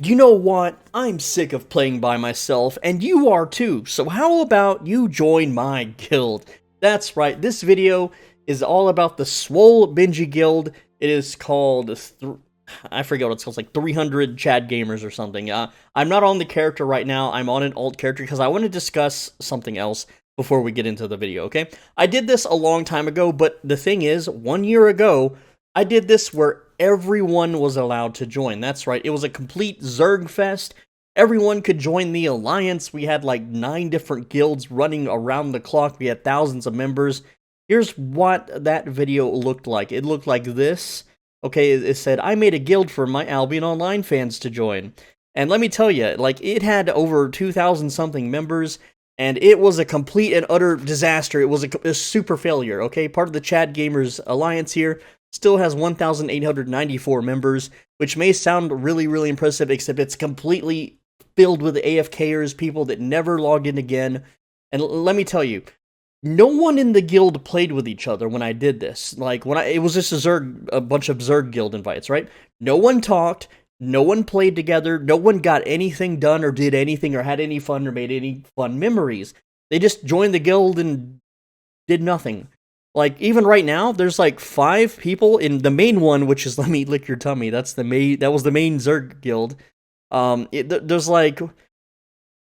You know what? I'm sick of playing by myself, and you are too, so how about you join my guild? That's right, this video is all about the SwoleBenji guild. It is called, I forget what it's called, it's like 300 Chad Gamers or something. I'm not on the character right now, I'm on an alt character because I want to discuss something else before we get into the video, okay? I did this a long time ago, but the thing is, 1 year ago, I did this where everyone was allowed to join. That's right, it was a complete Zerg fest. Everyone could join the alliance. We had like 9 different guilds running around the clock. We had thousands of members. Here's what that video looked like. It looked like this. Okay, it said, I made a guild for my Albion Online fans to join. And let me tell you, like, it had over 2,000 something members, and it was a complete and utter disaster. It was a super failure, okay? Part of the Chad Gamers Alliance here still has 1,894 members, which may sound really, really impressive, except it's completely filled with AFKers, people that never log in again. And let me tell you, no one in the guild played with each other when I did this. Like, it was just a bunch of Zerg guild invites, right? No one talked, no one played together, no one got anything done or did anything or had any fun or made any fun memories. They just joined the guild and did nothing. Like, even right now, there's like 5 people in the main one, which is Let Me Lick Your Tummy. That was the main Zerg guild. There's like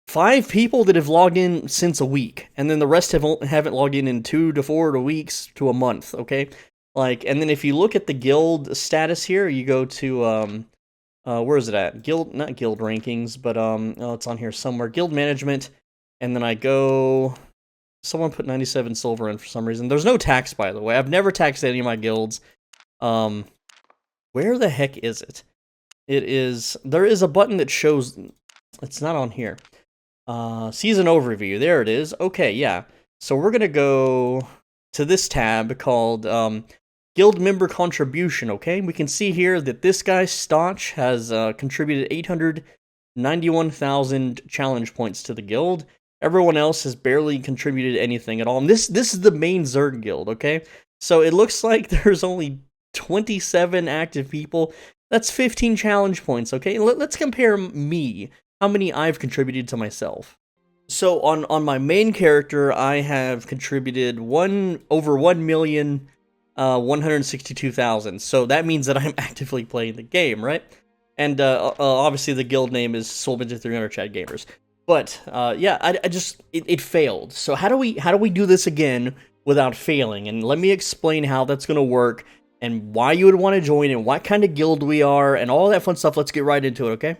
5 people that have logged in since a week, and then the rest haven't logged in 2 to 4 weeks to a month, okay? Like, and then if you look at the guild status here, you go to, where is it at? Not guild rankings, but, oh, it's on here somewhere. Guild management, and then I go... Someone put 97 silver in for some reason. There's no tax, by the way. I've never taxed any of my guilds. Where the heck is it? There is a button that shows, it's not on here. Season overview, there it is. Okay, yeah. So we're gonna go to this tab called, guild member contribution, okay? We can see here that this guy, Stotch, has, contributed 891,000 challenge points to the guild. Everyone else has barely contributed anything at all. And this is the main Zerg guild, okay? So it looks like there's only 27 active people. That's 15 challenge points, okay? Let's compare me, how many I've contributed to myself. So on my main character, I have contributed over 1,162,000. So that means that I'm actively playing the game, right? And obviously the guild name is SwoleBenji 300 Chad Gamers. But yeah, it failed. So how do we do this again without failing? And let me explain how that's gonna work and why you would want to join and what kind of guild we are and all that fun stuff. Let's get right into it, okay?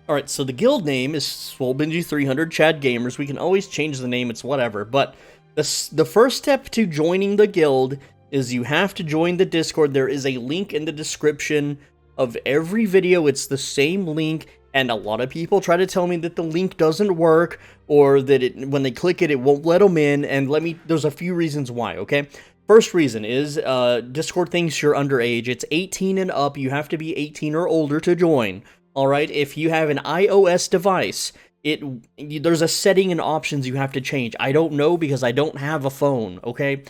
Alright, so the guild name is SwoleBenji 300 Chad Gamers. We can always change the name, it's whatever. But the first step to joining the guild is you have to join the Discord. There is a link in the description of every video. It's the same link. And a lot of people try to tell me that the link doesn't work, or that when they click it, it won't let them in, and there's a few reasons why, okay? First reason is, Discord thinks you're underage. It's 18 and up. You have to be 18 or older to join, alright? If you have an iOS device, there's a setting and options you have to change. I don't know because I don't have a phone, okay?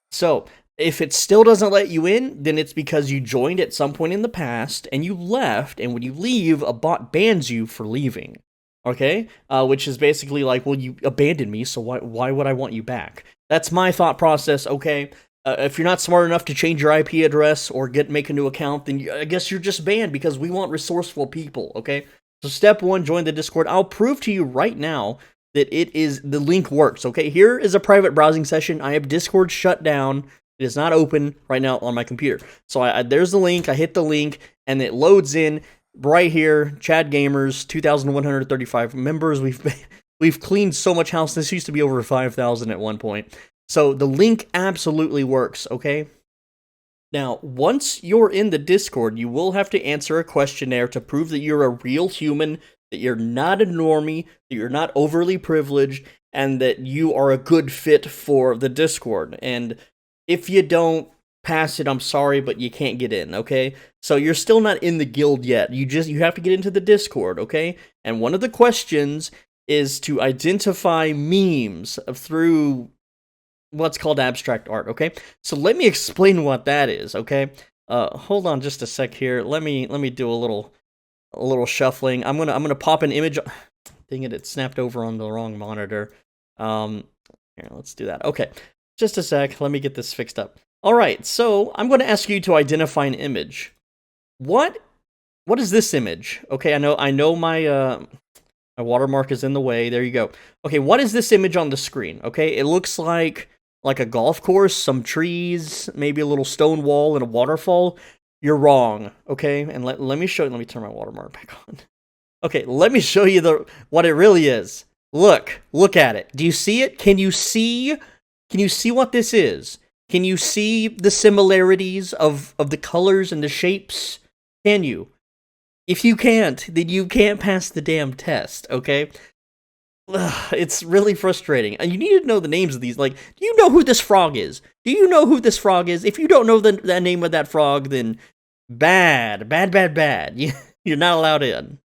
So, if it still doesn't let you in, then it's because you joined at some point in the past, and you left, and when you leave, a bot bans you for leaving, okay? Which is basically like, well, you abandoned me, so why would I want you back? That's my thought process, okay? If you're not smart enough to change your IP address or make a new account, then I guess you're just banned, because we want resourceful people, okay? So step 1, join the Discord. I'll prove to you right now that the link works, okay? Here is a private browsing session. I have Discord shut down. It is not open right now on my computer. So there's the link. I hit the link, and it loads in right here. Chad Gamers, 2,135 members. We've cleaned so much house. This used to be over 5,000 at one point. So the link absolutely works, okay? Now, once you're in the Discord, you will have to answer a questionnaire to prove that you're a real human, that you're not a normie, that you're not overly privileged, and that you are a good fit for the Discord. And if you don't pass it, I'm sorry, but you can't get in, okay? So you're still not in the guild yet. You have to get into the Discord, okay? And one of the questions is to identify memes through what's called abstract art, okay? So let me explain what that is, okay? Hold on just a sec here. Let me do a little a little shuffling. I'm gonna pop an image. Dang it, it snapped over on the wrong monitor. Here, let's do that. Okay, just a sec. Let me get this fixed up. All right, so I'm going to ask you to identify an image. What is this image? Okay, I know my my watermark is in the way. There you go. Okay, what is this image on the screen? Okay, it looks like a golf course, some trees, maybe a little stone wall and a waterfall. You're wrong. Okay, and let me show you. Let me turn my watermark back on. Okay, let me show you what it really is. Look at it. Do you see it? Can you see what this is? Can you see the similarities of the colors and the shapes? Can you? If you can't, then you can't pass the damn test, okay? Ugh, it's really frustrating. And you need to know the names of these. Like, do you know who this frog is? Do you know who this frog is? If you don't know the name of that frog, then bad. You're not allowed in.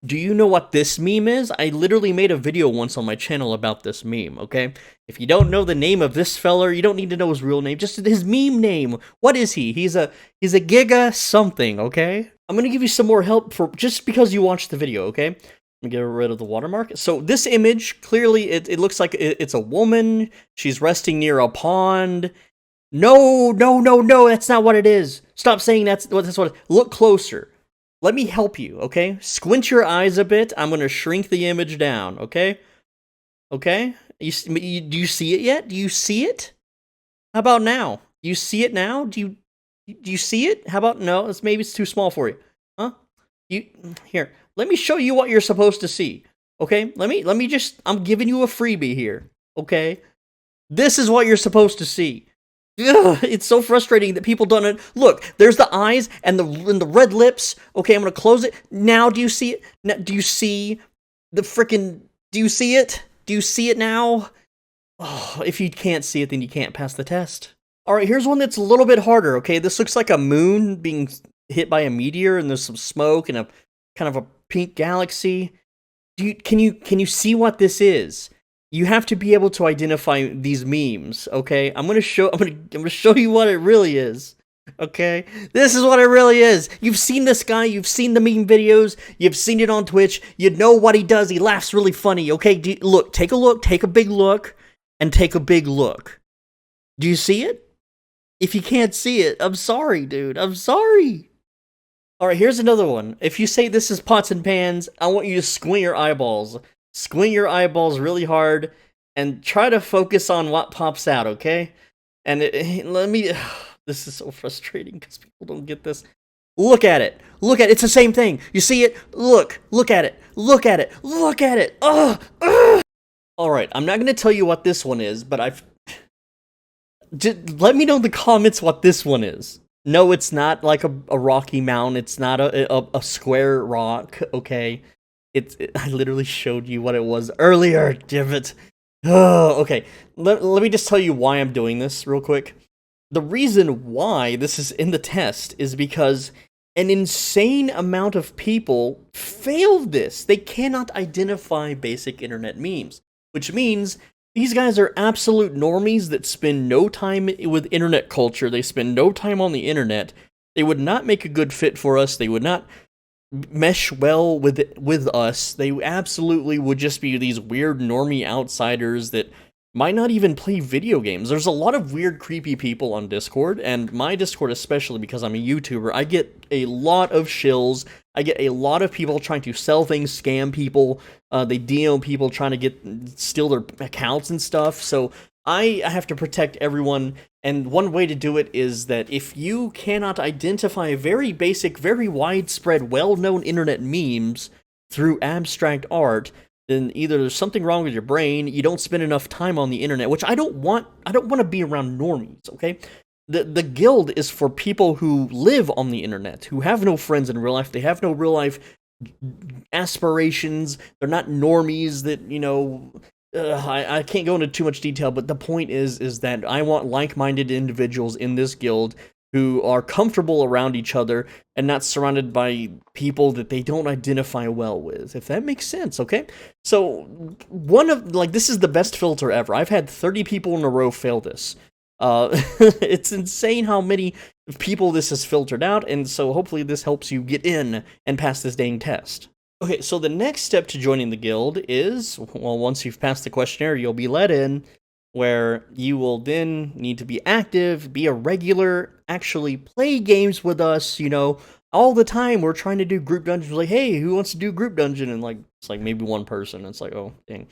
Do you know what this meme is? I literally made a video once on my channel about this meme, okay? If you don't know the name of this feller, you don't need to know his real name, just his meme name. What is he? He's a giga something, okay? I'm gonna give you some more help just because you watched the video, okay? Let me get rid of the watermark. So this image, clearly it looks like it's a woman. She's resting near a pond. No, that's not what it is. Stop saying that's what. Look closer. Let me help you, okay? Squint your eyes a bit. I'm going to shrink the image down, okay? Okay? Do you see it yet? Do you see it? How about now? Do you see it now? Do you see it? How about no? Maybe it's too small for you. Huh? Here. Let me show you what you're supposed to see. Okay? Let me just I'm giving you a freebie here. Okay? This is what you're supposed to see. Ugh, it's so frustrating that people don't. Look, there's the eyes and the red lips. Okay, I'm gonna close it now. Do you see it? Now, do you see the freaking? Do you see it? Do you see it now? Oh, if you can't see it, then you can't pass the test. All right, here's one that's a little bit harder. Okay, this looks like a moon being hit by a meteor, and there's some smoke and a kind of a pink galaxy. Can you see what this is? You have to be able to identify these memes, okay? I'm gonna show you what it really is. Okay? This is what it really is. You've seen this guy, you've seen the meme videos, you've seen it on Twitch, you know what he does, he laughs really funny, okay? Look, take a big look, and take a big look. Do you see it? If you can't see it, I'm sorry, dude. I'm sorry. Alright, here's another one. If you say this is pots and pans, I want you to squint your eyeballs. Squint your eyeballs really hard and try to focus on what pops out, okay? And this is so frustrating because people don't get this. Look at it. It's the same thing. You see it? Look at it. Look at it. Ugh. All right, I'm not going to tell you what this one is, but just let me know in the comments what this one is. No, it's not like a rocky mountain. It's not a square rock, okay? I literally showed you what it was earlier, damn it. Oh, okay, let me just tell you why I'm doing this real quick. The reason why this is in the test is because an insane amount of people failed this. They cannot identify basic internet memes, which means these guys are absolute normies that spend no time with internet culture. They spend no time on the internet. They would not make a good fit for us. They would not mesh well with us. They absolutely would just be these weird normie outsiders that might not even play video games. There's a lot of weird, creepy people on Discord, and my Discord especially because I'm a YouTuber, I get a lot of shills. I get a lot of people trying to sell things, scam people. They DM people trying to steal their accounts and stuff. So I have to protect everyone, and one way to do it is that if you cannot identify very basic, very widespread, well-known internet memes through abstract art, then either there's something wrong with your brain, you don't spend enough time on the internet, which I don't want to be around normies, okay? The guild is for people who live on the internet, who have no friends in real life, they have no real life aspirations, they're not normies that, you know... I can't go into too much detail, but the point is that I want like-minded individuals in this guild who are comfortable around each other and not surrounded by people that they don't identify well with, if that makes sense, okay? So, this is the best filter ever. I've had 30 people in a row fail this. It's insane how many people this has filtered out, and so hopefully this helps you get in and pass this dang test. Okay, so the next step to joining the guild is, well, once you've passed the questionnaire, you'll be let in, where you will then need to be active, be a regular, actually play games with us, all the time. We're trying to do group dungeons, like, hey, who wants to do group dungeon? And like, it's like maybe one person. It's like, oh, dang.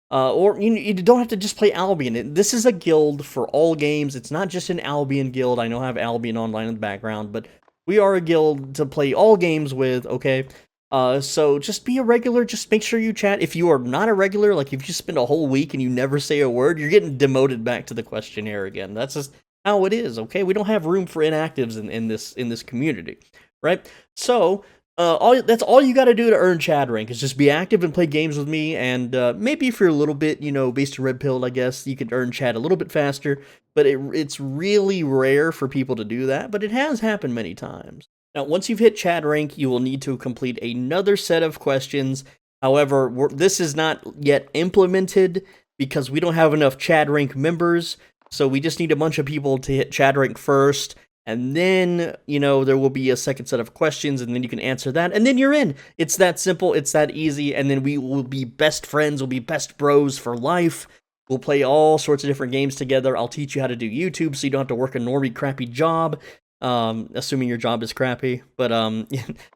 Or you don't have to just play Albion. This is a guild for all games. It's not just an Albion guild. I know I have Albion online in the background, but we are a guild to play all games with, okay? So just be a regular, just make sure you chat. If you are not a regular, like if you spend a whole week and you never say a word, you're getting demoted back to the questionnaire again. That's just how it is, okay? We don't have room for inactives in this community, right? So, that's all you gotta do to earn Chad rank, is just be active and play games with me, and maybe if you're a little bit, based to red pilled, I guess, you could earn Chad a little bit faster, but it's really rare for people to do that, but it has happened many times. Now, once you've hit Chad rank, you will need to complete another set of questions. However, this is not yet implemented because we don't have enough Chad rank members, so we just need a bunch of people to hit Chad rank first, and then, there will be a second set of questions, and then you can answer that, and then you're in. It's that simple, it's that easy, and then we will be best friends, we'll be best bros for life. We'll play all sorts of different games together. I'll teach you how to do YouTube so you don't have to work a normie crappy job. Assuming your job is crappy, but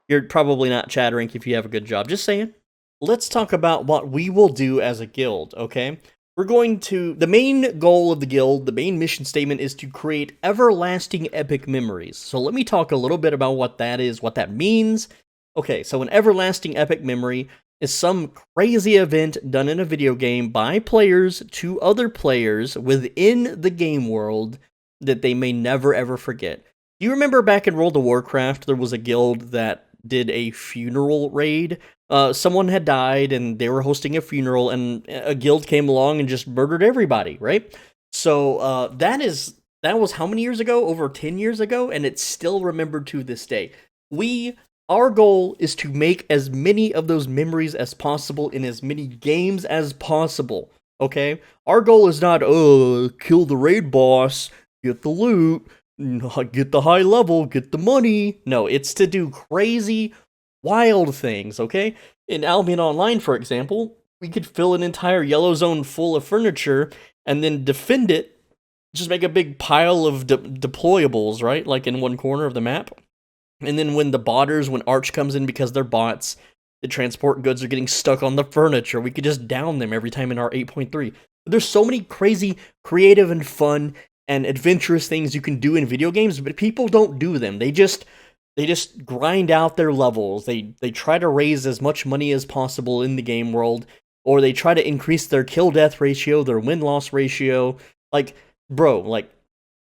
you're probably not Chad rank if you have a good job, just saying. Let's talk about what we will do as a guild, okay? The main goal of the guild, the main mission statement, is to create everlasting epic memories. So let me talk a little bit about what that is, what that means. Okay, so an everlasting epic memory is some crazy event done in a video game by players to other players within the game world that they may never ever forget. You remember back in World of Warcraft, there was a guild that did a funeral raid? Someone had died, and they were hosting a funeral, and a guild came along and just murdered everybody, right? So, that was how many years ago? Over 10 years ago, and it's still remembered to this day. Our goal is to make as many of those memories as possible in as many games as possible, okay? Our goal is not, kill the raid boss, get the loot, get the high level, get the money. No, it's to do crazy, wild things, okay? In Albion Online, for example, we could fill an entire yellow zone full of furniture and then defend it, just make a big pile of deployables, right? Like in one corner of the map. And then when Arch comes in because they're bots, the transport goods are getting stuck on the furniture, we could just down them every time in our 8.3. There's so many crazy, creative, and fun and adventurous things you can do in video games, but people don't do them. They just grind out their levels. They try to raise as much money as possible in the game world, or they try to increase their kill-death ratio, their win-loss ratio. Like, bro, like,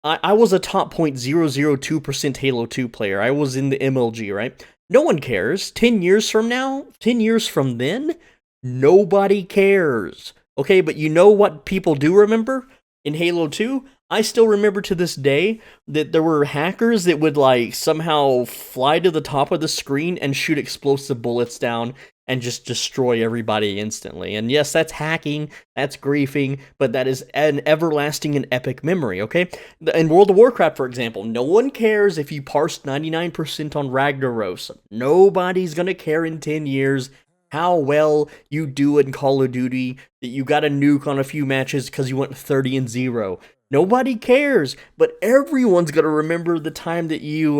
I was a top 0.002% Halo 2 player. I was in the MLG, right? No one cares. 10 years from now, 10 years from then, nobody cares. Okay, but you know what people do remember? In Halo 2, I still remember to this day that there were hackers that would, like, somehow fly to the top of the screen and shoot explosive bullets down and just destroy everybody instantly. And yes, that's hacking, that's griefing, but that is an everlasting and epic memory, okay? In World of Warcraft, for example, no one cares if you parsed 99% on Ragnaros. Nobody's gonna care in 10 years how well you do in Call of Duty, that you got a nuke on a few matches because you went 30-0. Nobody cares, but everyone's gonna remember the time that you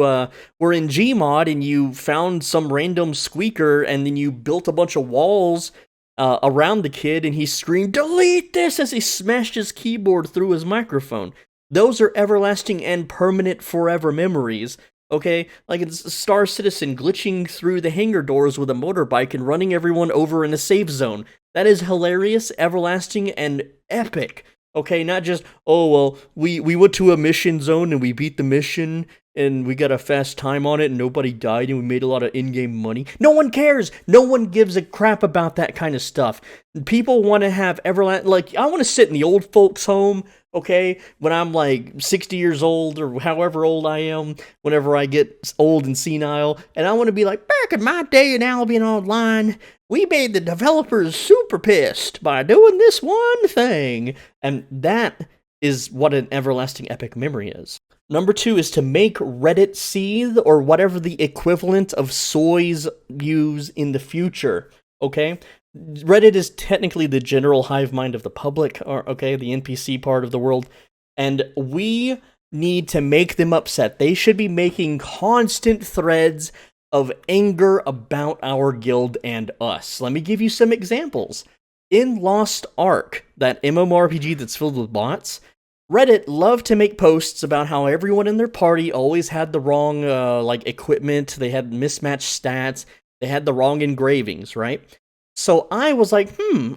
were in Gmod and you found some random squeaker and then you built a bunch of walls around the kid and he screamed, "Delete this!" as he smashed his keyboard through his microphone. Those are everlasting and permanent forever memories. Okay, like it's Star Citizen glitching through the hangar doors with a motorbike and running everyone over in a safe zone. That is hilarious, everlasting, and epic. Okay, not just, oh, well, we went to a mission zone and we beat the mission and we got a fast time on it and nobody died and we made a lot of in-game money. No one cares. No one gives a crap about that kind of stuff. People want to have everlasting, like, I want to sit in the old folks' home, okay, when I'm like 60 years old or however old I am, whenever I get old and senile, and I want to be like, back in my day in Albion Online, we made the developers super pissed by doing this one thing. And that is what an everlasting epic memory is. Number 2 is to make Reddit seethe, or whatever the equivalent of soys use in the future, okay? Reddit is technically the general hive mind of the public, or okay, the NPC part of the world, and we need to make them upset. They should be making constant threads of anger about our guild and us. Let me give you some examples. In Lost Ark, that MMORPG that's filled with bots, Reddit loved to make posts about how everyone in their party always had the wrong equipment, they had mismatched stats, they had the wrong engravings, right? So I was like,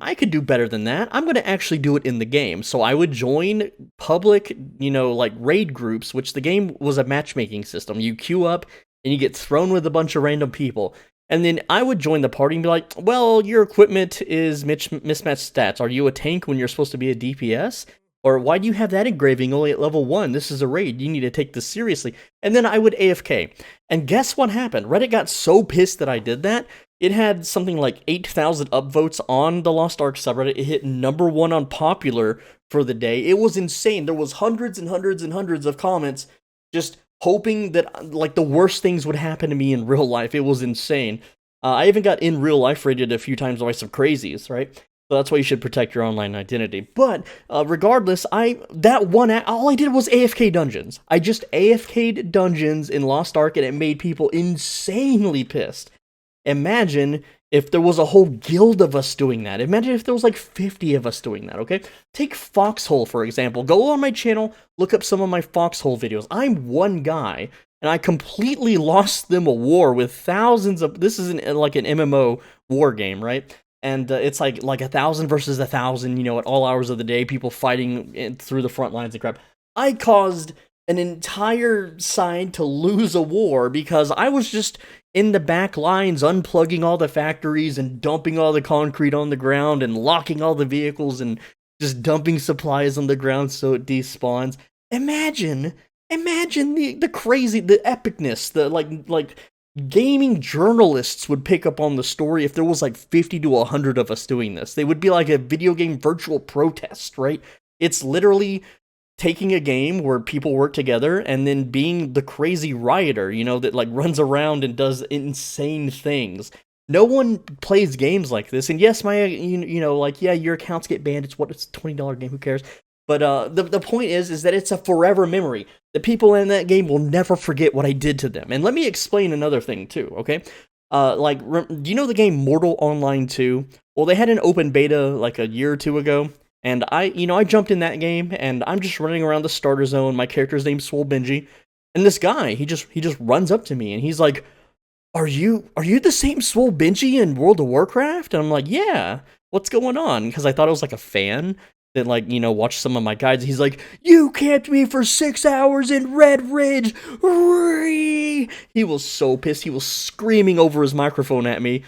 I could do better than that. I'm going to actually do it in the game. So I would join public, raid groups, which the game was a matchmaking system. You queue up and you get thrown with a bunch of random people. And then I would join the party and be like, well, your equipment is mismatched stats. Are you a tank when you're supposed to be a DPS? Or why do you have that engraving only at level 1? This is a raid. You need to take this seriously. And then I would AFK. And guess what happened? Reddit got so pissed that I did that. It had something like 8,000 upvotes on the Lost Ark subreddit. It hit number 1 on popular for the day. It was insane. There was hundreds and hundreds and hundreds of comments just hoping that like the worst things would happen to me in real life. It was insane. I even got in real life rated a few times by some crazies, right? So that's why you should protect your online identity. But regardless, all I did was AFK dungeons. I just AFK'd dungeons in Lost Ark, and it made people insanely pissed. Imagine if there was a whole guild of us doing that. Imagine if there was like 50 of us doing that, okay? Take Foxhole, for example. Go on my channel, look up some of my Foxhole videos. I'm one guy, and I completely lost them a war with thousands of... This is like an MMO war game, right? And it's like 1,000 versus 1,000, at all hours of the day, people fighting through the front lines and crap. I caused an entire side to lose a war because I was just in the back lines unplugging all the factories and dumping all the concrete on the ground and locking all the vehicles and just dumping supplies on the ground so it despawns. Imagine the crazy, the epicness, the like gaming journalists would pick up on the story if there was like 50 to 100 of us doing this. They would be like a video game virtual protest, right? It's literally taking a game where people work together and then being the crazy rioter, that like runs around and does insane things. No one plays games like this. And yes, your accounts get banned. It's a $20 game. Who cares? But the point is that it's a forever memory. The people in that game will never forget what I did to them. And let me explain another thing too, okay? Do you know the game Mortal Online 2? Well, they had an open beta like a year or two ago. And I jumped in that game, and I'm just running around the starter zone. My character's name's SwoleBenji, and this guy, he just runs up to me, and he's like, "Are you the same SwoleBenji in World of Warcraft?" And I'm like, "Yeah, what's going on?" Because I thought it was like a fan that watched some of my guides. He's like, "You camped me for 6 hours in Red Ridge." He was so pissed. He was screaming over his microphone at me.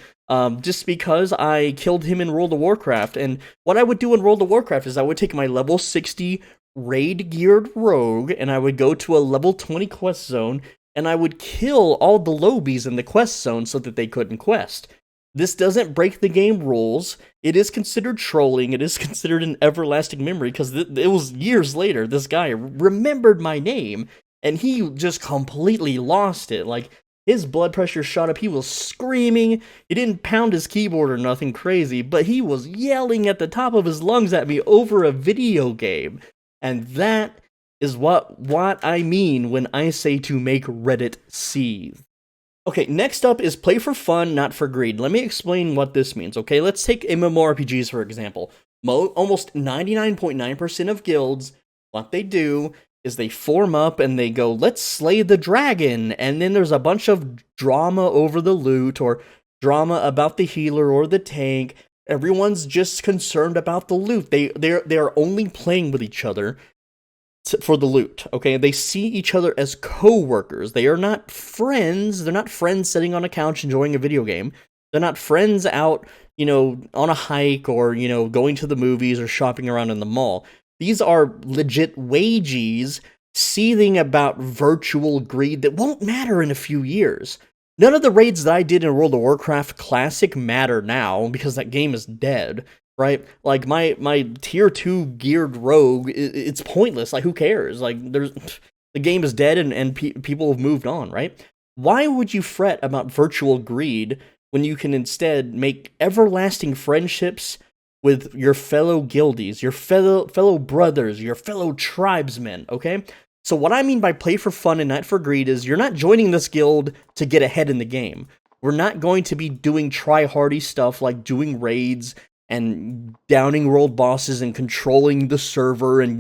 Just because I killed him in World of Warcraft. And what I would do in World of Warcraft is I would take my level 60 raid-geared rogue, and I would go to a level 20 quest zone, and I would kill all the lobies in the quest zone so that they couldn't quest. This doesn't break the game rules. It is considered trolling. It is considered an everlasting memory, because it was years later, this guy remembered my name, and he just completely lost it. His blood pressure shot up, he was screaming, he didn't pound his keyboard or nothing crazy, but he was yelling at the top of his lungs at me over a video game. And that is what I mean when I say to make Reddit seethe. Okay, next up is play for fun, not for greed. Let me explain what this means, okay? Let's take MMORPGs for example. Almost 99.9% of guilds, what they do is they form up and they go, let's slay the dragon, and then there's a bunch of drama over the loot, or drama about the healer or the tank. Everyone's just concerned about the loot. They're only playing with each other for the loot, okay? They see each other as co-workers. They are not friends. They're not friends sitting on a couch enjoying a video game. They're not friends out, on a hike, or, going to the movies or shopping around in the mall. These are legit wages seething about virtual greed that won't matter in a few years. None of the raids that I did in World of Warcraft Classic matter now, because that game is dead. right? Like my tier 2 geared rogue, it's pointless. Like, who cares? Like, the game is dead, and people have moved on, right? Why would you fret about virtual greed when you can instead make everlasting friendships with your fellow guildies, your fellow brothers, your fellow tribesmen, okay? So what I mean by play for fun and not for greed is you're not joining this guild to get ahead in the game. We're not going to be doing try-hardy stuff like doing raids and downing world bosses and controlling the server and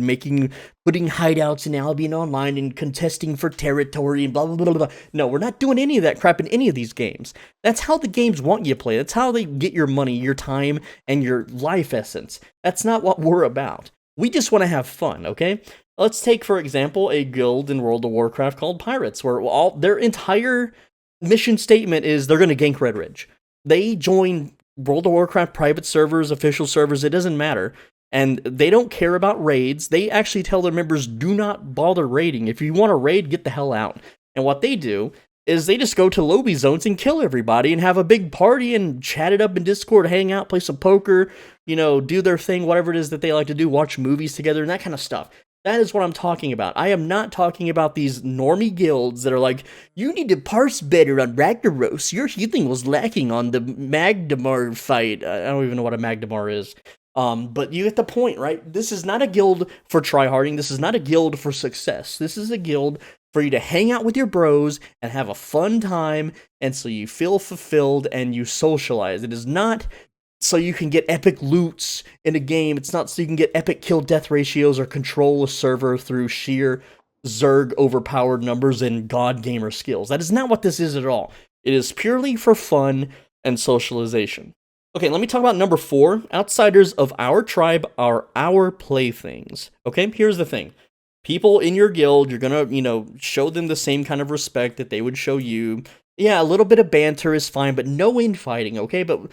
putting hideouts in Albion Online and contesting for territory and blah blah blah blah. No, we're not doing any of that crap in any of these games. That's how the games want you to play. That's how they get your money, your time, and your life essence. That's not what we're about. We just want to have fun, okay? Let's take, for example, a guild in World of Warcraft called Pirates, where their entire mission statement is they're going to gank Red Ridge. They join World of Warcraft private servers, official servers, it doesn't matter. And they don't care about raids. They actually tell their members, do not bother raiding. If you want to raid, get the hell out. And what they do is they just go to lobby zones and kill everybody and have a big party and chat it up in Discord, hang out, play some poker, do their thing, whatever it is that they like to do, watch movies together and that kind of stuff. That is what I'm talking about. I am not talking about these normie guilds that are like, you need to parse better on Ragnaros. Your healing was lacking on the Magdamar fight. I don't even know what a Magdamar is. But you get the point, right? This is not a guild for tryharding. This is not a guild for success. This is a guild for you to hang out with your bros and have a fun time, and so you feel fulfilled and you socialize. It is not so you can get epic loots in a game. It's not so you can get epic kill-death ratios or control a server through sheer Zerg overpowered numbers and god gamer skills. That is not what this is at all. It is purely for fun and socialization. Okay, let me talk about number 4. Outsiders of our tribe are our playthings. Okay, here's the thing. People in your guild, you're gonna, show them the same kind of respect that they would show you. Yeah, a little bit of banter is fine, but no infighting, okay? But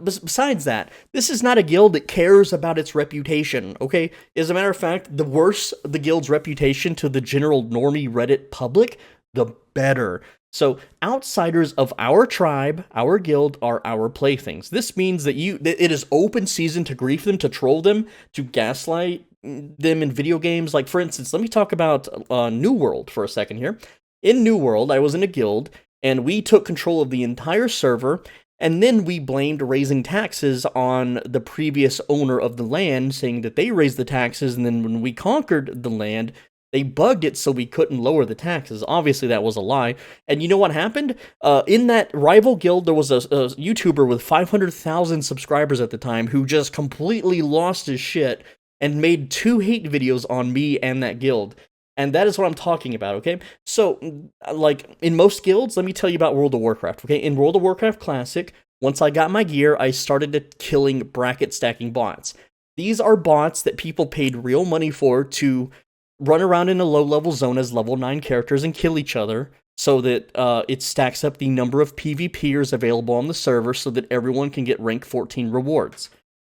besides that, this is not a guild that cares about its reputation, okay? As a matter of fact, the worse the guild's reputation to the general normie Reddit public, the better. So, outsiders of our tribe, our guild, are our playthings. This means that it is open season to grief them, to troll them, to gaslight them in video games. Like, for instance, let me talk about New World for a second here. In New World, I was in a guild, and we took control of the entire server, and then we blamed raising taxes on the previous owner of the land, saying that they raised the taxes, and then when we conquered the land, they bugged it so we couldn't lower the taxes. Obviously, that was a lie. And you know what happened? In that rival guild, there was a YouTuber with 500,000 subscribers at the time who just completely lost his shit and made 2 hate videos on me and that guild. And that is what I'm talking about, okay? So, like, in most guilds, let me tell you about World of Warcraft, okay? In World of Warcraft Classic, once I got my gear, I started killing bracket stacking bots. These are bots that people paid real money for to run around in a low-level zone as level 9 characters and kill each other so that it stacks up the number of PvPers available on the server so that everyone can get rank 14 rewards.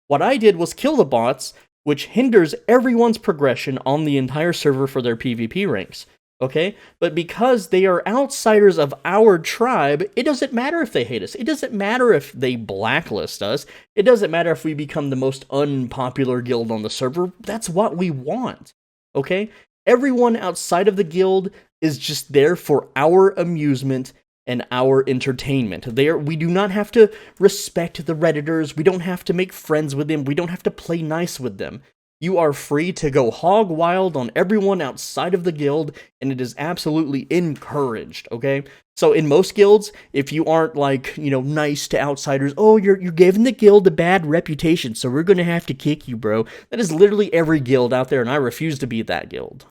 What I did was kill the bots, which hinders everyone's progression on the entire server for their PvP ranks, okay? But because they are outsiders of our tribe, it doesn't matter if they hate us. It doesn't matter if they blacklist us. It doesn't matter if we become the most unpopular guild on the server. That's what we want. Okay? Everyone outside of the guild is just there for our amusement and our entertainment. We do not have to respect the Redditors. We don't have to make friends with them. We don't have to play nice with them. You are free to go hog wild on everyone outside of the guild, and it is absolutely encouraged, okay? So in most guilds, if you aren't, like, nice to outsiders, oh, you're giving the guild a bad reputation, so we're gonna have to kick you, bro. That is literally every guild out there, and I refuse to be that guild.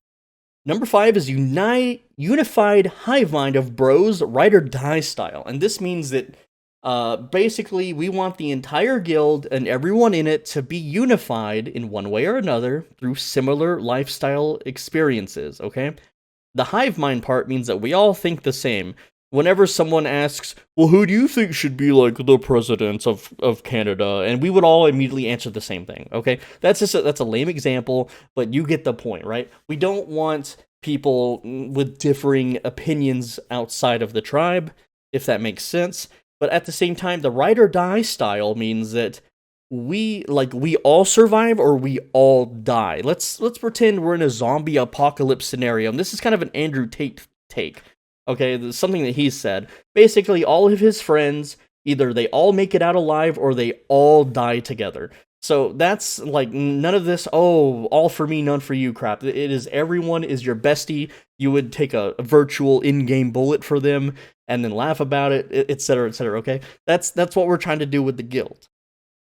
Number 5 is unified hive mind of bros, ride or die style. And this means that basically we want the entire guild and everyone in it to be unified in one way or another through similar lifestyle experiences, okay? The hive mind part means that we all think the same. Whenever someone asks, well, who do you think should be, like, the president of Canada? And we would all immediately answer the same thing, okay? That's a lame example, but you get the point, right? We don't want people with differing opinions outside of the tribe, if that makes sense. But at the same time, the ride or die style means that we all survive or we all die. Let's pretend we're in a zombie apocalypse scenario. And this is kind of an Andrew Tate take. Okay, this is something that he said. Basically, all of his friends, either they all make it out alive or they all die together. So that's like none of this, oh, all for me, none for you crap. It is everyone is your bestie. You would take a virtual in-game bullet for them and then laugh about it, etc., etc., okay? That's what we're trying to do with the guild.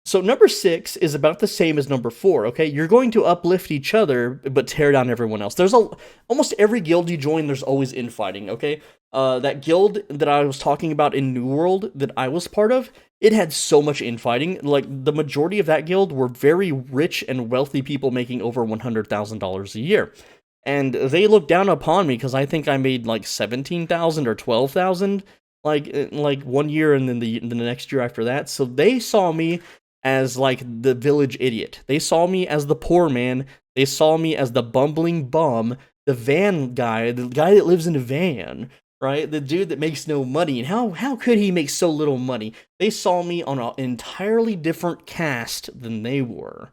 So number 6 is about the same as number 4, okay? You're going to uplift each other, but tear down everyone else. There's almost every guild you join, there's always infighting, okay? That guild that I was talking about in New World that I was part of, it had so much infighting. Like, the majority of that guild were very rich and wealthy people making over $100,000 a year. And they looked down upon me because I think I made like 17,000 or 12,000 like 1 year and then the next year after that. So they saw me as like the village idiot. They saw me as the poor man. They saw me as the bumbling bum, the van guy, the guy that lives in a van, right? The dude that makes no money. And how could he make so little money? They saw me on an entirely different caste than they were.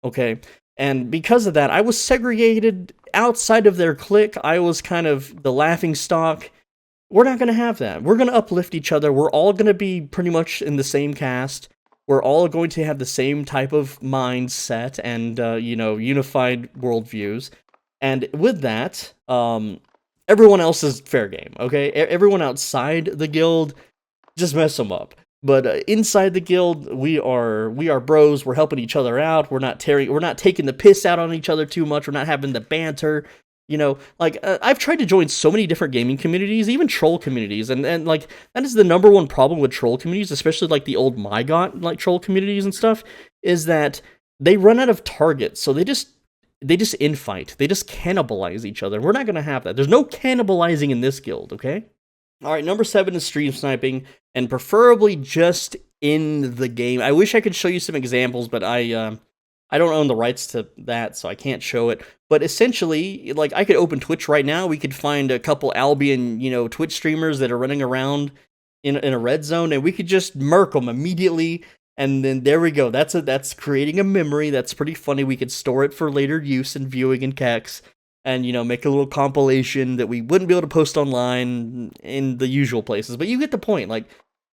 Okay? And because of that, I was segregated outside of their clique. I was kind of the laughing stock. We're not going to have that. We're going to uplift each other. We're all going to be pretty much in the same caste. We're all going to have the same type of mindset and, unified worldviews. And with that, everyone else is fair game, okay? Everyone outside the guild, just mess them up. But inside the guild, we are bros. We're helping each other out. We're not taking the piss out on each other too much. We're not having the banter. I've tried to join so many different gaming communities, even troll communities, and like, that is the number one problem with troll communities, especially like the old MyGot, like, troll communities and stuff, is that they run out of targets, so they just infight. They just cannibalize each other. We're not going to have that. There's no cannibalizing in this guild, okay? Alright, number 7 is stream sniping, and preferably just in the game. I wish I could show you some examples, but I don't own the rights to that, so I can't show it. But essentially, like, I could open Twitch right now. We could find a couple Albion, Twitch streamers that are running around in a red zone, and we could just murk them immediately. And then there we go. That's creating a memory. That's pretty funny. We could store it for later use and viewing in Kex, and make a little compilation that we wouldn't be able to post online in the usual places. But you get the point. Like,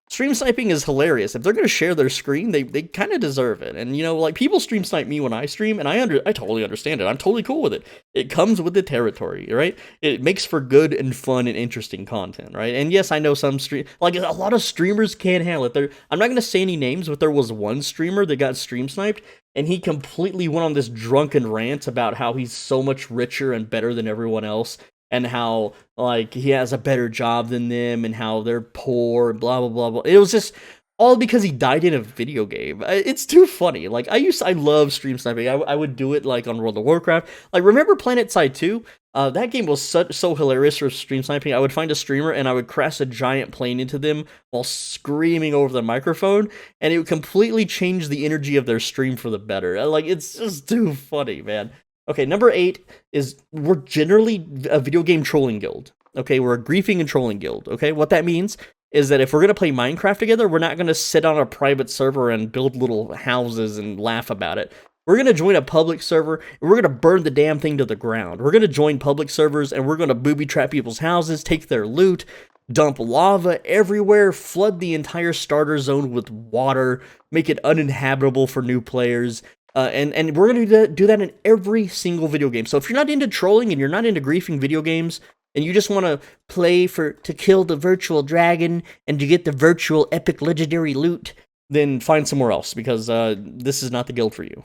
stream sniping is hilarious. If they're going to share their screen, they kind of deserve it. And, like, people stream snipe me when I stream, and I totally understand it. I'm totally cool with it. It comes with the territory, right? It makes for good and fun and interesting content, right? And yes, I know some a lot of streamers can't handle it. I'm not going to say any names, but there was one streamer that got stream sniped, and he completely went on this drunken rant about how he's so much richer and better than everyone else, and how, like, he has a better job than them, and how they're poor, blah, blah, blah, blah. It was just all because he died in a video game. It's too funny. Like, I love stream sniping. I would do it, like, on World of Warcraft. Like, remember PlanetSide 2? That game was so hilarious for stream sniping. I would find a streamer, and I would crash a giant plane into them while screaming over the microphone, and it would completely change the energy of their stream for the better. Like, it's just too funny, man. Okay, number 8 is we're generally a video game trolling guild. Okay, we're a griefing and trolling guild. Okay, what that means is that if we're going to play Minecraft together, we're not going to sit on a private server and build little houses and laugh about it. We're going to join a public server, and we're going to burn the damn thing to the ground. We're going to join public servers, and we're going to booby-trap people's houses, take their loot, dump lava everywhere, flood the entire starter zone with water, make it uninhabitable for new players. And we're going to do that in every single video game. So if you're not into trolling and you're not into griefing video games, and you just want to play to kill the virtual dragon and to get the virtual epic legendary loot, then find somewhere else, because this is not the guild for you.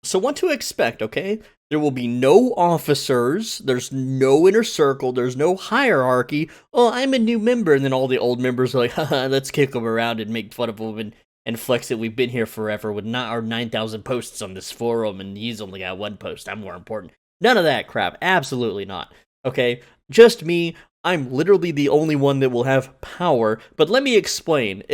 So what to expect, okay? There will be no officers, there's no inner circle, there's no hierarchy. Oh, I'm a new member, and then all the old members are like, haha, let's kick them around and make fun of them and flex that we've been here forever with not our 9,000 posts on this forum, and he's only got one post, I'm more important. None of that crap, absolutely not, okay? Just me. I'm literally the only one that will have power, but let me explain.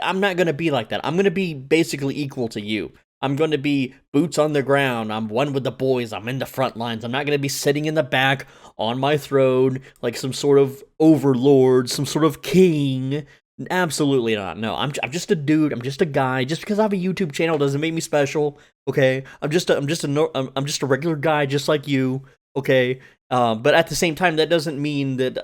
I'm not going to be like that. I'm going to be basically equal to you. I'm going to be boots on the ground. I'm one with the boys. I'm in the front lines. I'm not going to be sitting in the back on my throne like some sort of overlord, some sort of king. Absolutely not. No, I'm just a dude. I'm just a guy. Just because I have a YouTube channel doesn't make me special. Okay, I'm just a regular guy, just like you. Okay, but at the same time, that doesn't mean that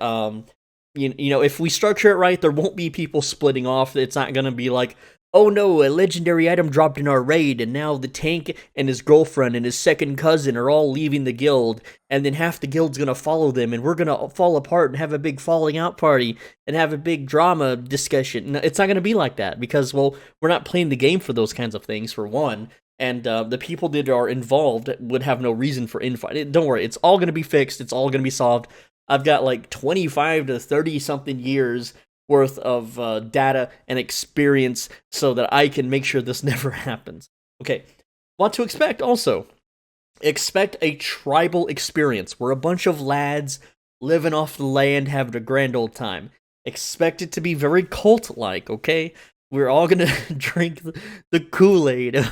you know, if we structure it right, there won't be people splitting off. It's not gonna be like, oh no, a legendary item dropped in our raid, and now the tank and his girlfriend and his second cousin are all leaving the guild, and then half the guild's gonna follow them, and we're gonna fall apart and have a big falling out party and have a big drama discussion. No, it's not gonna be like that because, well, we're not playing the game for those kinds of things, for one. And the people that are involved would have no reason for infight. Don't worry, it's all gonna be fixed. It's all gonna be solved. I've got like 25 to 30 something years worth of data and experience so that I can make sure this never happens. Okay, what to expect also. Expect a tribal experience. We're a bunch of lads living off the land having a grand old time. Expect it to be very cult-like, okay? We're all gonna drink the Kool-Aid,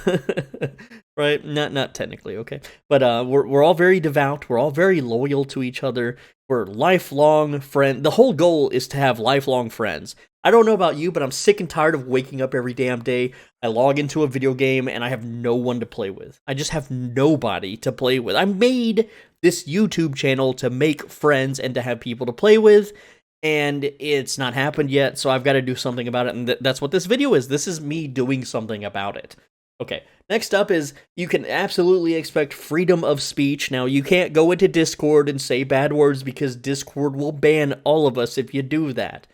right? Not technically, okay? But we're all very devout. We're all very loyal to each other. We're lifelong friends. The whole goal is to have lifelong friends. I don't know about you, but I'm sick and tired of waking up every damn day. I log into a video game and I have no one to play with. I just have nobody to play with. I made this YouTube channel to make friends and to have people to play with, and it's not happened yet, so I've got to do something about it, and that's what this video is. This is me doing something about it. Okay, next up is you can absolutely expect freedom of speech. Now, you can't go into Discord and say bad words because Discord will ban all of us if you do that.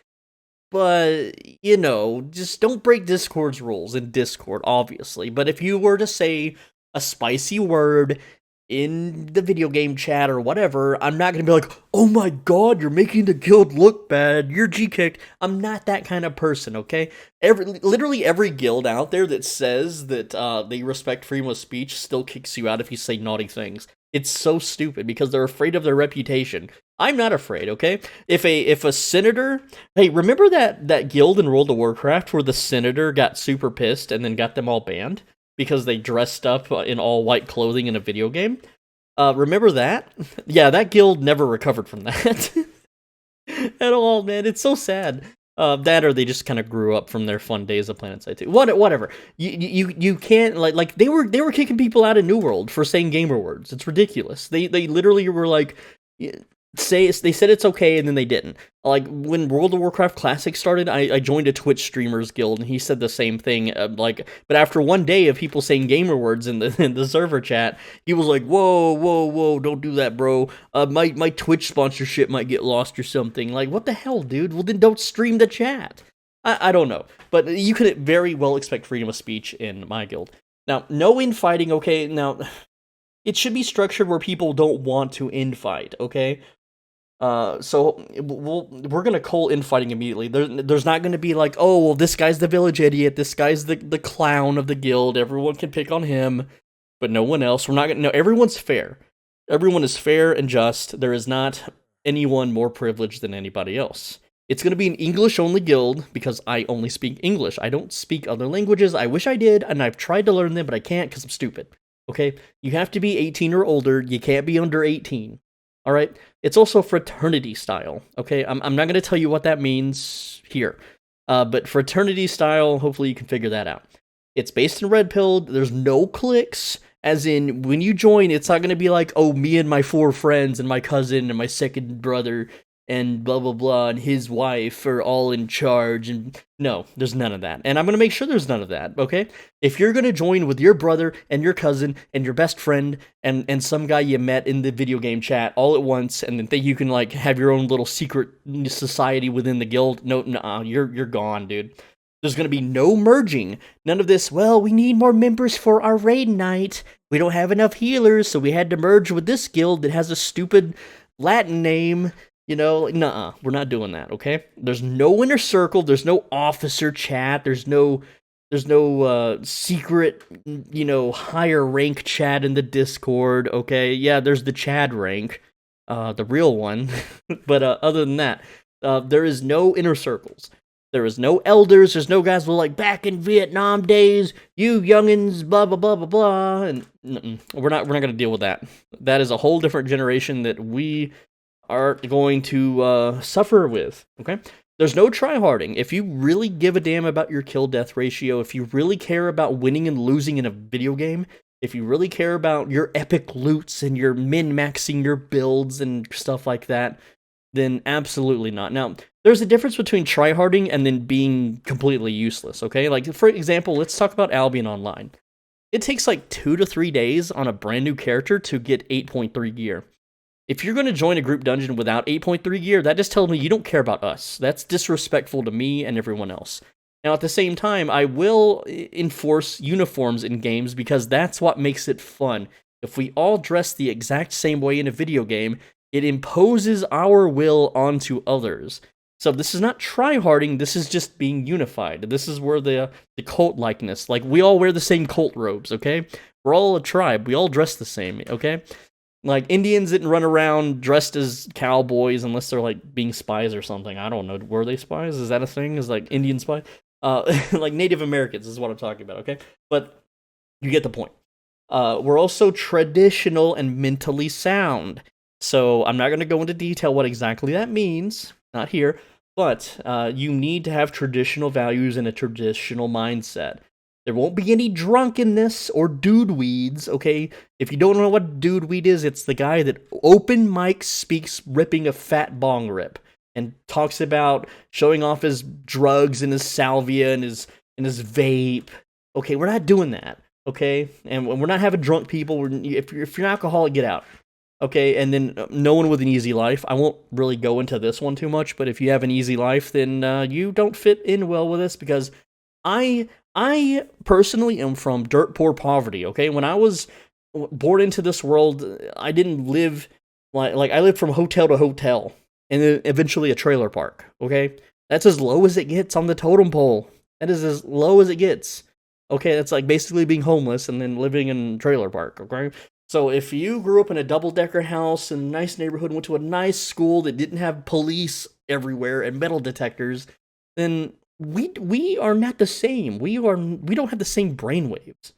But, you know, just don't break Discord's rules in Discord, obviously. But if you were to say a spicy word in the video game chat or whatever, I'm not going to be like, oh my god, you're making the guild look bad, you're G-kicked. I'm not that kind of person, okay? Literally every guild out there that says that they respect freedom of speech still kicks you out if you say naughty things. It's so stupid because they're afraid of their reputation. I'm not afraid, okay? If a senator, hey, remember that guild in World of Warcraft where the senator got super pissed and then got them all banned because they dressed up in all white clothing in a video game? Remember that? Yeah, that guild never recovered from that at all, man. It's so sad. That or they just kind of grew up from their fun days of PlanetSide 2. Whatever. You can't like they were kicking people out of New World for saying gamer words. It's ridiculous. They literally were like, they said it's okay and then they didn't. Like when World of Warcraft Classic started, I joined a Twitch streamers guild and he said the same thing. But after one day of people saying gamer words in the server chat, he was like, whoa, don't do that, bro. My Twitch sponsorship might get lost or something. Like, what the hell, dude? Well, then don't stream the chat. I don't know, but you could very well expect freedom of speech in my guild. Now, no infighting. Okay, now it should be structured where people don't want to infight. Okay. So we're gonna call infighting immediately. There's not gonna be like, oh, well, this guy's the village idiot, this guy's the clown of the guild, everyone can pick on him, but no one else. We're not gonna, no, everyone's fair. Everyone is fair and just. There is not anyone more privileged than anybody else. It's gonna be an English-only guild, because I only speak English. I don't speak other languages. I wish I did, and I've tried to learn them, but I can't because I'm stupid. Okay? You have to be 18 or older. You can't be under 18. All right. It's also fraternity style. Okay. I'm not going to tell you what that means here. But fraternity style, hopefully you can figure that out. It's based in Red Pill. There's no cliques. As in, when you join, it's not going to be like, oh, me and my 4 friends and my cousin and my second brother and blah, blah, blah, and his wife are all in charge. And no, there's none of that. And I'm going to make sure there's none of that, okay? If you're going to join with your brother and your cousin and your best friend and some guy you met in the video game chat all at once, and then think you can, like, have your own little secret society within the guild, no, you're gone, dude. There's going to be no merging. None of this, well, we need more members for our raid night. We don't have enough healers, so we had to merge with this guild that has a stupid Latin name. You know, like, nuh-uh, we're not doing that, okay? There's no inner circle, there's no officer chat, there's no secret, you know, higher rank chat in the Discord, okay? Yeah, there's the Chad rank, the real one, but other than that, there is no inner circles. There is no elders, there's no guys who are like, back in Vietnam days, you youngins, blah, blah, blah, blah, blah, and we're not gonna deal with that. That is a whole different generation that we are going to suffer with, okay? There's no tryharding. If you really give a damn about your kill-death ratio, if you really care about winning and losing in a video game, if you really care about your epic loots and your min-maxing your builds and stuff like that, then absolutely not. Now, there's a difference between tryharding and then being completely useless, okay? Like, for example, let's talk about Albion Online. It takes like 2 to 3 days on a brand new character to get 8.3 gear. If you're going to join a group dungeon without 8.3 gear, that just tells me you don't care about us. That's disrespectful to me and everyone else. Now, at the same time, I will enforce uniforms in games because that's what makes it fun. If we all dress the exact same way in a video game, it imposes our will onto others. So this is not tryharding, this is just being unified. This is where the cult likeness, like we all wear the same cult robes, okay? We're all a tribe, we all dress the same, okay? Like Indians didn't run around dressed as cowboys unless they're like being spies or something. I don't know, were they spies? Is that a thing? Is like Indian spy? Like Native Americans is what I'm talking about, okay? But you get the point. We're also traditional and mentally sound. So I'm not going to go into detail what exactly that means, not here, but you need to have traditional values and a traditional mindset. There won't be any drunkenness or dude weeds, okay? If you don't know what dude weed is, it's the guy that open mic speaks ripping a fat bong rip and talks about showing off his drugs and his salvia and his vape. Okay, we're not doing that, okay? And we're not having drunk people. If you're an alcoholic, get out. Okay, and then no one with an easy life. I won't really go into this one too much, but if you have an easy life, then you don't fit in well with this because I personally am from dirt poor poverty, okay? When I was born into this world, I didn't live like I lived from hotel to hotel and then eventually a trailer park, okay? That's as low as it gets on the totem pole. That is as low as it gets. Okay, that's like basically being homeless and then living in a trailer park, okay? So if you grew up in a double-decker house in a nice neighborhood and went to a nice school that didn't have police everywhere and metal detectors, then we are not the same. We don't have the same brainwaves.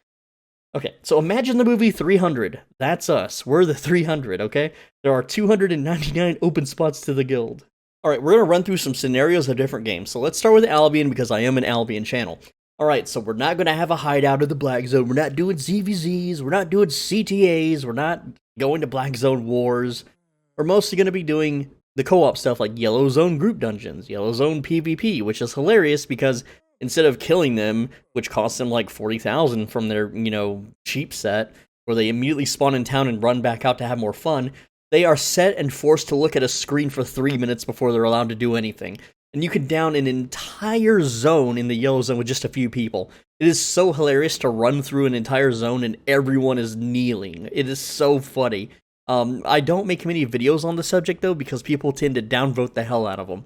Okay, so imagine the movie 300. That's us. We're the 300, okay? There are 299 open spots to the guild. Alright, we're going to run through some scenarios of different games. So let's start with Albion because I am an Albion channel. Alright, so we're not going to have a hideout in the Black Zone. We're not doing ZVZs. We're not doing CTAs. We're not going to Black Zone Wars. We're mostly going to be doing the co-op stuff like Yellow Zone group dungeons, Yellow Zone PvP, which is hilarious because instead of killing them, which costs them like 40,000 from their, cheap set, where they immediately spawn in town and run back out to have more fun, they are set and forced to look at a screen for 3 minutes before they're allowed to do anything. And you can down an entire zone in the Yellow Zone with just a few people. It is so hilarious to run through an entire zone and everyone is kneeling. It is so funny. I don't make many videos on the subject, though, because people tend to downvote the hell out of them.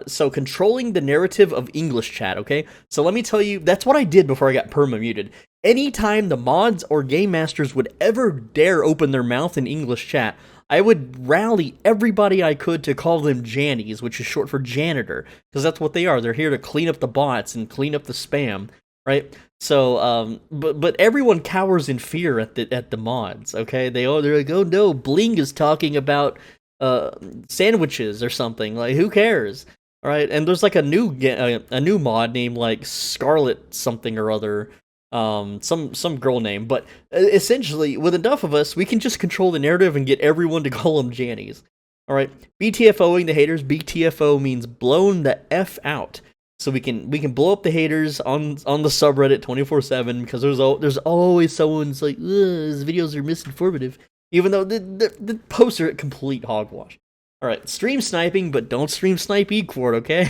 So controlling the narrative of English chat, okay? So let me tell you, that's what I did before I got perma-muted. Anytime the mods or game masters would ever dare open their mouth in English chat, I would rally everybody I could to call them Jannies, which is short for janitor, because that's what they are. They're here to clean up the bots and clean up the spam, right? So, but everyone cowers in fear at the mods, okay? They're like, oh no, Bling is talking about sandwiches or something. Like, who cares? All right, and there's like a new mod named like Scarlet something or other. Some girl name, but essentially, with enough of us, we can just control the narrative and get everyone to call them Jannies. Alright, BTFOing the haters. BTFO means blown the F out. So we can blow up the haters on the subreddit 24/7 because there's always someone's like, these videos are misinformative, even though the posts are complete hogwash. Alright, stream sniping, but don't stream snipe Equart, okay?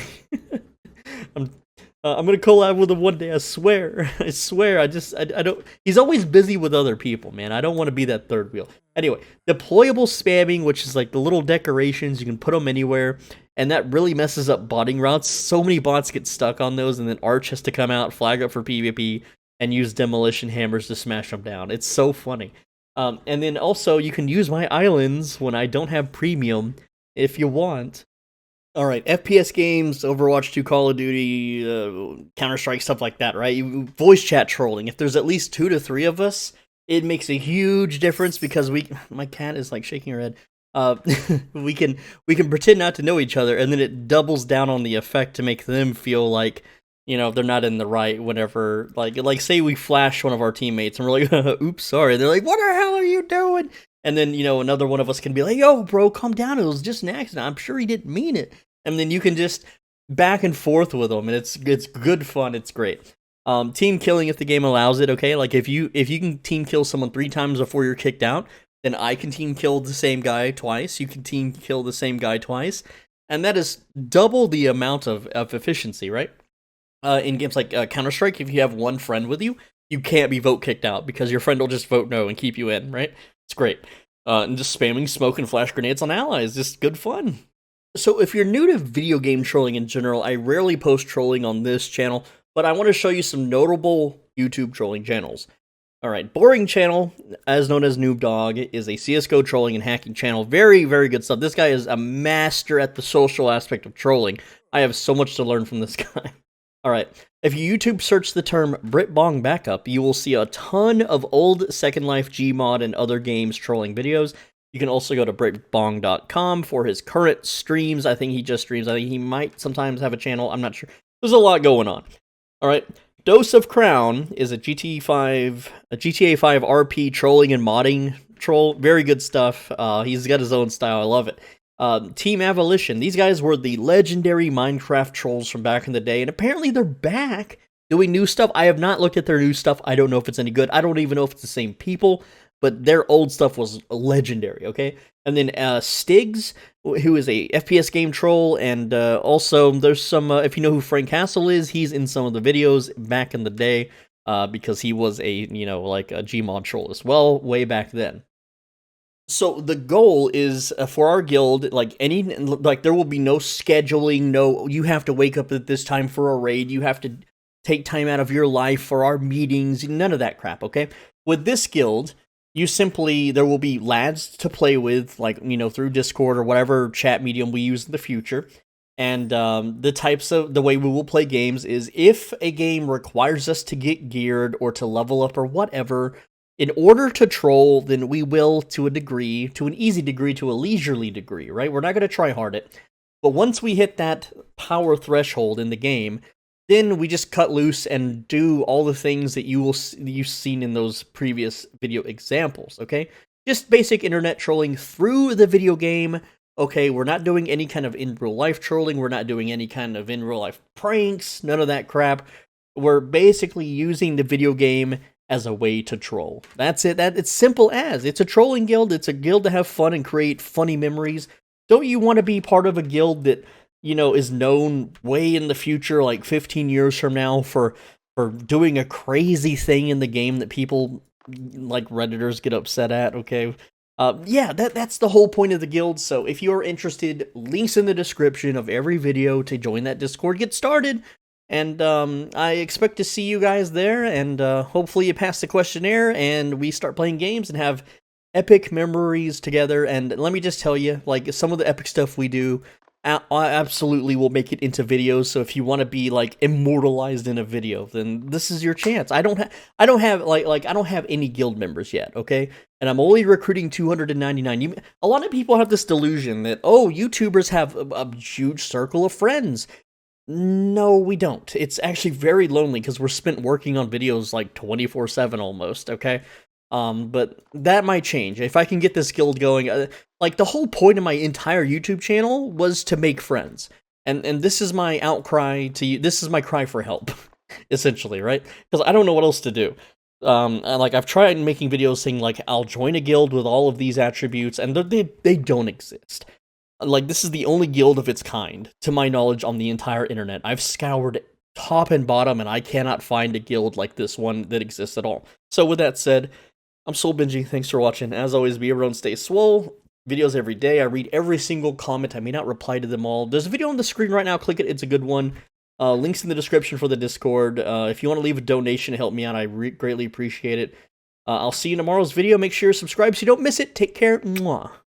I'm gonna collab with him one day, I swear. I swear, I don't... He's always busy with other people, man. I don't want to be that third wheel. Anyway, deployable spamming, which is like the little decorations, you can put them anywhere, and that really messes up botting routes. So many bots get stuck on those, and then Arch has to come out, flag up for PvP, and use demolition hammers to smash them down. It's so funny. And then also, you can use my islands when I don't have premium, if you want. Alright, FPS games, Overwatch 2, Call of Duty, Counter-Strike, stuff like that, right? Voice chat trolling. If there's at least 2 to 3 of us, it makes a huge difference because my cat is like shaking her head. uh, we can pretend not to know each other, and then it doubles down on the effect to make them feel like, you know, they're not in the right. Whenever, like say we flash one of our teammates and we're like, "Oops, sorry." They're like, "What the hell are you doing?" And then, you know, another one of us can be like, "Yo, bro, calm down. It was just an accident. I'm sure he didn't mean it." And then you can just back and forth with them, and it's good fun. It's great. Team killing if the game allows it. Okay, like if you can team kill someone 3 times before you're kicked out, then I can team kill the same guy twice. You can team kill the same guy twice, and that is double the amount of efficiency, right? In games like Counter-Strike, if you have one friend with you, you can't be vote kicked out because your friend will just vote no and keep you in, right? It's great. And just spamming smoke and flash grenades on allies, just good fun. So if you're new to video game trolling in general, I rarely post trolling on this channel, but I want to show you some notable YouTube trolling channels. Alright, Boring Channel, as known as Noob Dog, is a CSGO trolling and hacking channel. Very, very good stuff. This guy is a master at the social aspect of trolling. I have so much to learn from this guy. Alright, if you YouTube search the term BritBong Backup, you will see a ton of old Second Life, Gmod, and other games trolling videos. You can also go to BritBong.com for his current streams. I think he just streams. I think he might sometimes have a channel. I'm not sure. There's a lot going on. Alright, Dose of Crown is a GTA 5 RP trolling and modding troll. Very good stuff. He's got his own style. I love it. Team Abolition. These guys were the legendary Minecraft trolls from back in the day, and apparently they're back doing new stuff. I have not looked at their new stuff. I don't know if it's any good. I don't even know if it's the same people, but their old stuff was legendary, okay? And then Stigs, who is a FPS game troll, and also there's some, if you know who Frank Castle is, he's in some of the videos back in the day, because he was a, you know, like a Gmod troll as well, way back then. So the goal is for our guild, like there will be no scheduling, no, you have to wake up at this time for a raid, you have to take time out of your life for our meetings, none of that crap, okay? With this guild, you simply, there will be lads to play with, like, you know, through Discord or whatever chat medium we use in the future. And the way we will play games is if a game requires us to get geared or to level up or whatever, in order to troll, then we will, to a degree, to an easy degree, to a leisurely degree, right? We're not going to try hard it. But once we hit that power threshold in the game, then we just cut loose and do all the things that you've seen in those previous video examples, okay? Just basic internet trolling through the video game. Okay, we're not doing any kind of in-real-life trolling. We're not doing any kind of in-real-life pranks. None of that crap. We're basically using the video game as a way to troll. That's it. It's simple as. It's a trolling guild. It's a guild to have fun and create funny memories. Don't you want to be part of a guild that, you know, is known way in the future, like 15 years from now, for doing a crazy thing in the game that people, like Redditors, get upset at, okay? Yeah, that's the whole point of the guild, so if you're interested, links in the description of every video to join that Discord, get started, and I expect to see you guys there, and hopefully you pass the questionnaire, and we start playing games and have epic memories together. And let me just tell you, like, some of the epic stuff we do, I absolutely will make it into videos. So if you want to be like immortalized in a video, then this is your chance. I don't have any guild members yet, okay? And I'm only recruiting 299. A lot of people have this delusion that, oh, YouTubers have a huge circle of friends. No, we don't. It's actually very lonely because we're spent working on videos like 24/7 almost, okay? But that might change. If I can get this guild going, like the whole point of my entire YouTube channel was to make friends. And this is my outcry to you. This is my cry for help, essentially, right? Because I don't know what else to do. Like I've tried making videos saying like, I'll join a guild with all of these attributes, and they don't exist. Like, this is the only guild of its kind, to my knowledge, on the entire internet. I've scoured top and bottom, and I cannot find a guild like this one that exists at all. So with that said, I'm SwoleBenji. Thanks for watching. As always, be everyone, stay swole. Videos every day. I read every single comment. I may not reply to them all. There's a video on the screen right now. Click it. It's a good one. Links in the description for the Discord. If you want to leave a donation to help me out, I greatly appreciate it. I'll see you in tomorrow's video. Make sure you're subscribed so you don't miss it. Take care. Mwah.